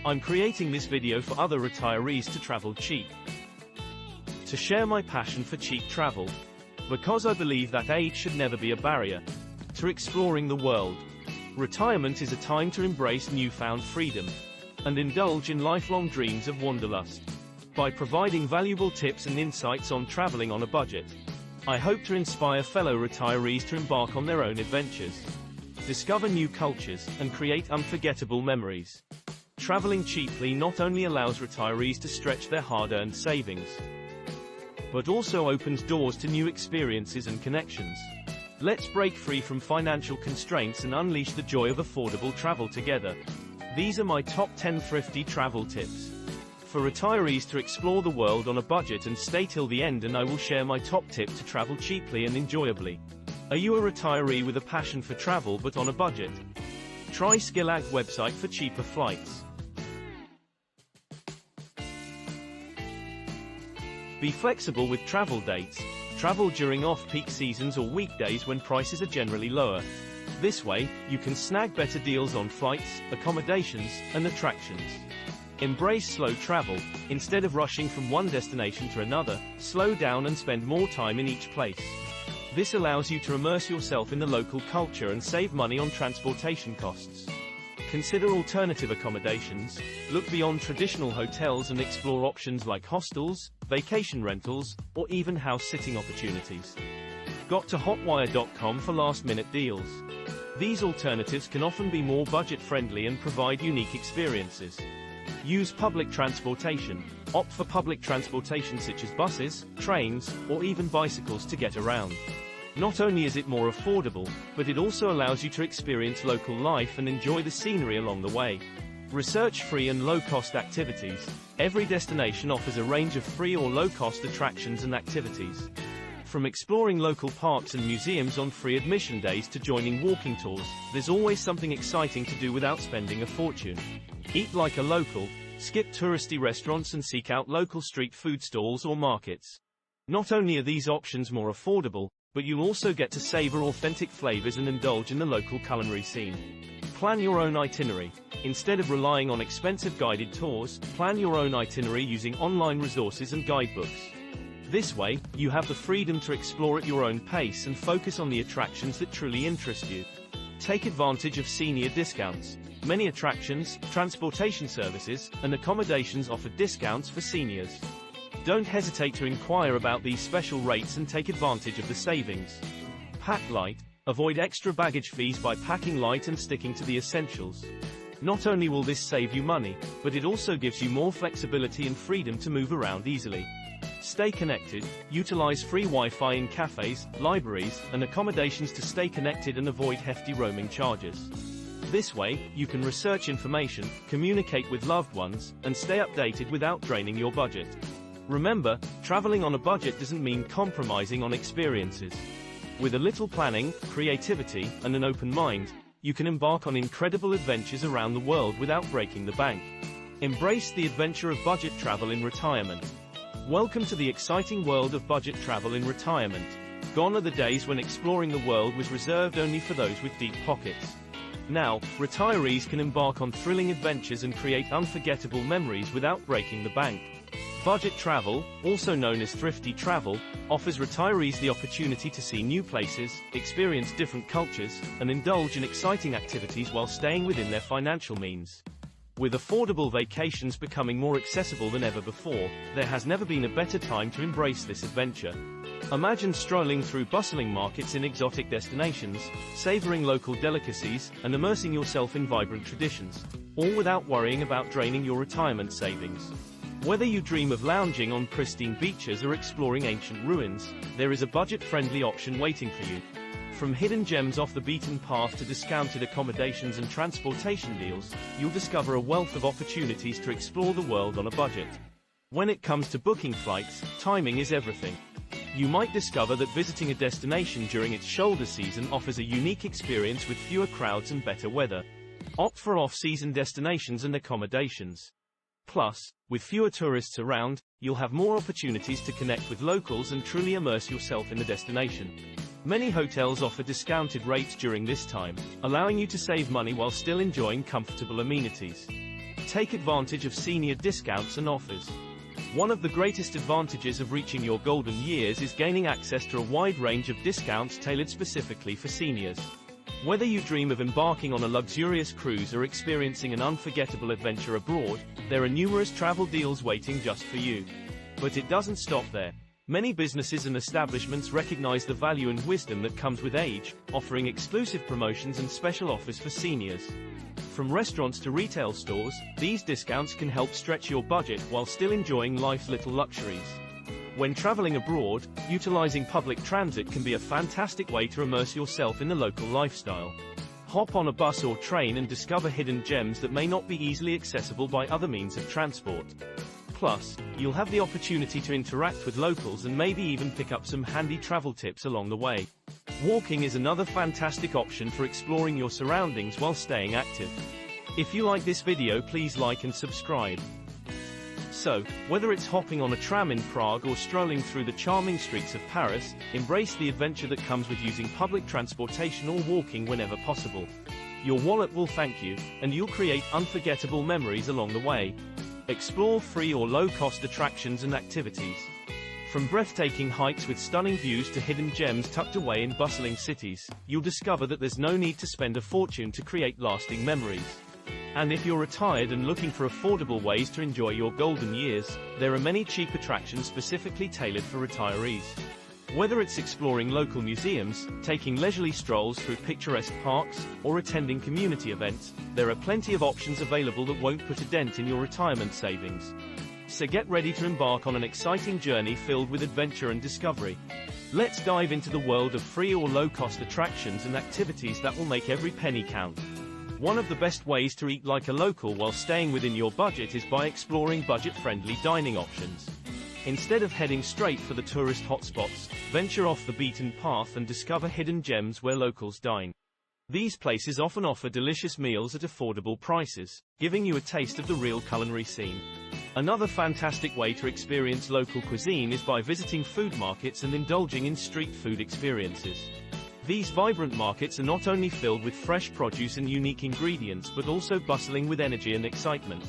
I'm creating this video for other retirees to travel cheap. To share my passion for cheap travel. Because I believe that age should never be a barrier to exploring the world. Retirement is a time to embrace newfound freedom and indulge in lifelong dreams of wanderlust. By providing valuable tips and insights on traveling on a budget, I hope to inspire fellow retirees to embark on their own adventures, discover new cultures, and create unforgettable memories. Traveling cheaply not only allows retirees to stretch their hard-earned savings, but also opens doors to new experiences and connections. Let's break free from financial constraints and unleash the joy of affordable travel together. These are my top 10 thrifty travel tips for retirees to explore the world on a budget, and stay till the end and I will share my top tip to travel cheaply and enjoyably. Are you a retiree with a passion for travel but on a budget? Try Skillact website for cheaper flights. Be flexible with travel dates. Travel during off-peak seasons or weekdays when prices are generally lower. This way, you can snag better deals on flights, accommodations, and attractions. Embrace slow travel. Instead of rushing from one destination to another, slow down and spend more time in each place. This allows you to immerse yourself in the local culture and save money on transportation costs. Consider alternative accommodations. Look beyond traditional hotels and explore options like hostels, vacation rentals, or even house-sitting opportunities. Got to hotwire.com for last-minute deals. These alternatives can often be more budget-friendly and provide unique experiences. Use public transportation. Opt for public transportation such as buses, trains, or even bicycles to get around. Not only is it more affordable, but it also allows you to experience local life and enjoy the scenery along the way. Research free and low-cost activities. Every destination offers a range of free or low-cost attractions and activities. From exploring local parks and museums on free admission days to joining walking tours, there's always something exciting to do without spending a fortune. Eat like a local, skip touristy restaurants and seek out local street food stalls or markets. Not only are these options more affordable, but you'll also get to savor authentic flavors and indulge in the local culinary scene. Plan your own itinerary. Instead of relying on expensive guided tours, plan your own itinerary using online resources and guidebooks. This way, you have the freedom to explore at your own pace and focus on the attractions that truly interest you. Take advantage of senior discounts. Many attractions, transportation services, and accommodations offer discounts for seniors. Don't hesitate to inquire about these special rates and take advantage of the savings. Pack light. Avoid extra baggage fees by packing light and sticking to the essentials. Not only will this save you money, but it also gives you more flexibility and freedom to move around easily. Stay connected. Utilize free Wi-Fi in cafes, libraries, and accommodations to stay connected and avoid hefty roaming charges. This way, you can research information, communicate with loved ones, and stay updated without draining your budget. Remember, traveling on a budget doesn't mean compromising on experiences. With a little planning, creativity, and an open mind, you can embark on incredible adventures around the world without breaking the bank. Embrace the adventure of budget travel in retirement. Welcome to the exciting world of budget travel in retirement. Gone are the days when exploring the world was reserved only for those with deep pockets. Now, retirees can embark on thrilling adventures and create unforgettable memories without breaking the bank. Budget travel, also known as thrifty travel, offers retirees the opportunity to see new places, experience different cultures, and indulge in exciting activities while staying within their financial means. With affordable vacations becoming more accessible than ever before, there has never been a better time to embrace this adventure. Imagine strolling through bustling markets in exotic destinations, savoring local delicacies, and immersing yourself in vibrant traditions, all without worrying about draining your retirement savings. Whether you dream of lounging on pristine beaches or exploring ancient ruins, there is a budget-friendly option waiting for you. From hidden gems off the beaten path to discounted accommodations and transportation deals, you'll discover a wealth of opportunities to explore the world on a budget. When it comes to booking flights, timing is everything. You might discover that visiting a destination during its shoulder season offers a unique experience with fewer crowds and better weather. Opt for off-season destinations and accommodations. Plus, with fewer tourists around, you'll have more opportunities to connect with locals and truly immerse yourself in the destination. Many hotels offer discounted rates during this time, allowing you to save money while still enjoying comfortable amenities. take advantage of senior discounts and offers. One of the greatest advantages of reaching your golden years is gaining access to a wide range of discounts tailored specifically for seniors. Whether you dream of embarking on a luxurious cruise or experiencing an unforgettable adventure abroad, there are numerous travel deals waiting just for you. But it doesn't stop there. Many businesses and establishments recognize the value and wisdom that comes with age, offering exclusive promotions and special offers for seniors. From restaurants to retail stores, these discounts can help stretch your budget while still enjoying life's little luxuries. When traveling abroad, utilizing public transit can be a fantastic way to immerse yourself in the local lifestyle. Hop on a bus or train and discover hidden gems that may not be easily accessible by other means of transport. Plus, you'll have the opportunity to interact with locals and maybe even pick up some handy travel tips along the way. Walking is another fantastic option for exploring your surroundings while staying active. If you like this video, please like and subscribe. So, whether it's hopping on a tram in Prague or strolling through the charming streets of Paris, embrace the adventure that comes with using public transportation or walking whenever possible. Your wallet will thank you, and you'll create unforgettable memories along the way. Explore free or low-cost attractions and activities. From breathtaking hikes with stunning views to hidden gems tucked away in bustling cities, you'll discover that there's no need to spend a fortune to create lasting memories. And if you're retired and looking for affordable ways to enjoy your golden years, there are many cheap attractions specifically tailored for retirees. Whether it's exploring local museums, taking leisurely strolls through picturesque parks, or attending community events, there are plenty of options available that won't put a dent in your retirement savings. So get ready to embark on an exciting journey filled with adventure and discovery. Let's dive into the world of free or low-cost attractions and activities that will make every penny count. One of the best ways to eat like a local while staying within your budget is by exploring budget-friendly dining options. Instead of heading straight for the tourist hotspots, venture off the beaten path and discover hidden gems where locals dine. These places often offer delicious meals at affordable prices, giving you a taste of the real culinary scene. Another fantastic way to experience local cuisine is by visiting food markets and indulging in street food experiences. These vibrant markets are not only filled with fresh produce and unique ingredients but also bustling with energy and excitement.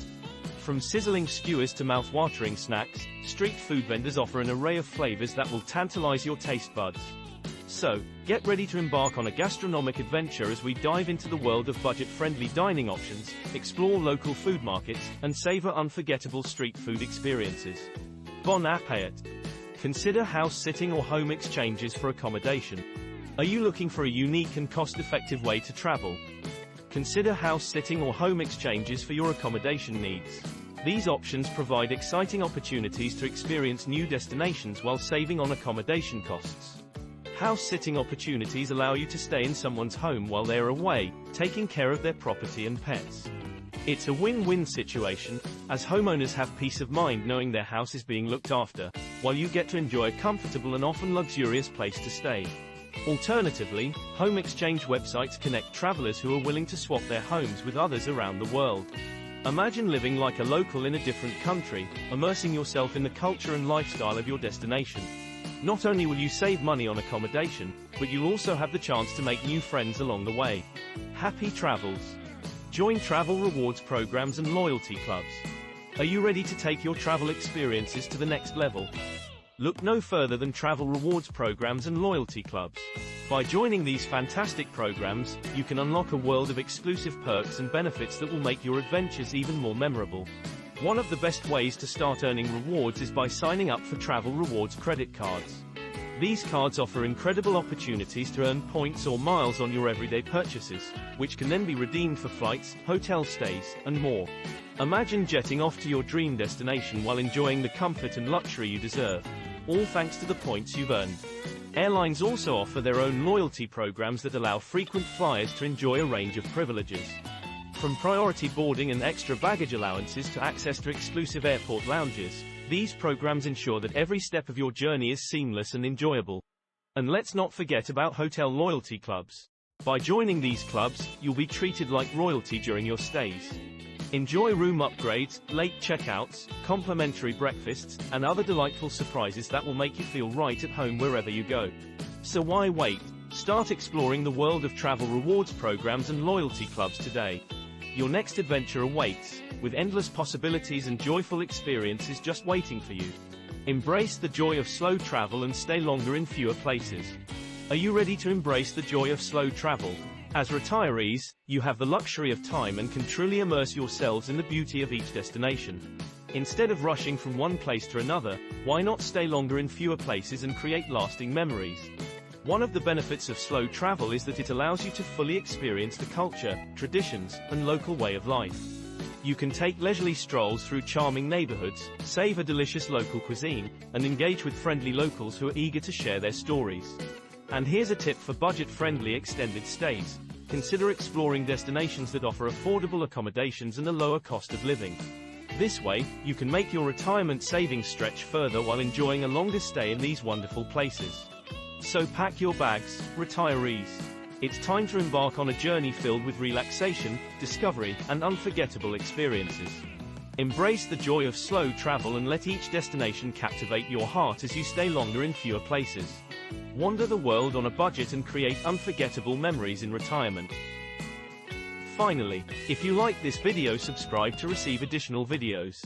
From sizzling skewers to mouth-watering snacks, street food vendors offer an array of flavors that will tantalize your taste buds. So, get ready to embark on a gastronomic adventure as we dive into the world of budget-friendly dining options, explore local food markets, and savor unforgettable street food experiences. Bon appétit! Consider house-sitting or home exchanges for accommodation. Are you looking for a unique and cost-effective way to travel? Consider house-sitting or home exchanges for your accommodation needs. These options provide exciting opportunities to experience new destinations while saving on accommodation costs. House-sitting opportunities allow you to stay in someone's home while they are away, taking care of their property and pets. It's a win-win situation, as homeowners have peace of mind knowing their house is being looked after, while you get to enjoy a comfortable and often luxurious place to stay. Alternatively, home exchange websites connect travelers who are willing to swap their homes with others around the world. Imagine living like a local in a different country, immersing yourself in the culture and lifestyle of your destination. Not only will you save money on accommodation, but you'll also have the chance to make new friends along the way. Happy travels! Join travel rewards programs and loyalty clubs. Are you ready to take your travel experiences to the next level? Look no further than travel rewards programs and loyalty clubs. By joining these fantastic programs, you can unlock a world of exclusive perks and benefits that will make your adventures even more memorable. One of the best ways to start earning rewards is by signing up for travel rewards credit cards. These cards offer incredible opportunities to earn points or miles on your everyday purchases, which can then be redeemed for flights, hotel stays, and more. Imagine jetting off to your dream destination while enjoying the comfort and luxury you deserve, all thanks to the points you've earned. Airlines also offer their own loyalty programs that allow frequent flyers to enjoy a range of privileges. From priority boarding and extra baggage allowances to access to exclusive airport lounges, these programs ensure that every step of your journey is seamless and enjoyable. And let's not forget about hotel loyalty clubs. By joining these clubs, you'll be treated like royalty during your stays. Enjoy room upgrades, late checkouts, complimentary breakfasts, and other delightful surprises that will make you feel right at home wherever you go. So why wait? Start exploring the world of travel rewards programs and loyalty clubs today. Your next adventure awaits, with endless possibilities and joyful experiences just waiting for you. Embrace the joy of slow travel and stay longer in fewer places. Are you ready to embrace the joy of slow travel? As retirees, you have the luxury of time and can truly immerse yourselves in the beauty of each destination. Instead of rushing from one place to another, why not stay longer in fewer places and create lasting memories? One of the benefits of slow travel is that it allows you to fully experience the culture, traditions, and local way of life. You can take leisurely strolls through charming neighborhoods, savor delicious local cuisine, and engage with friendly locals who are eager to share their stories. And here's a tip for budget-friendly extended stays. Consider exploring destinations that offer affordable accommodations and a lower cost of living. This way, you can make your retirement savings stretch further while enjoying a longer stay in these wonderful places. So pack your bags, retirees. It's time to embark on a journey filled with relaxation, discovery, and unforgettable experiences. Embrace the joy of slow travel and let each destination captivate your heart as you stay longer in fewer places. Wander the world on a budget and create unforgettable memories in retirement. Finally, if you like this video, subscribe to receive additional videos.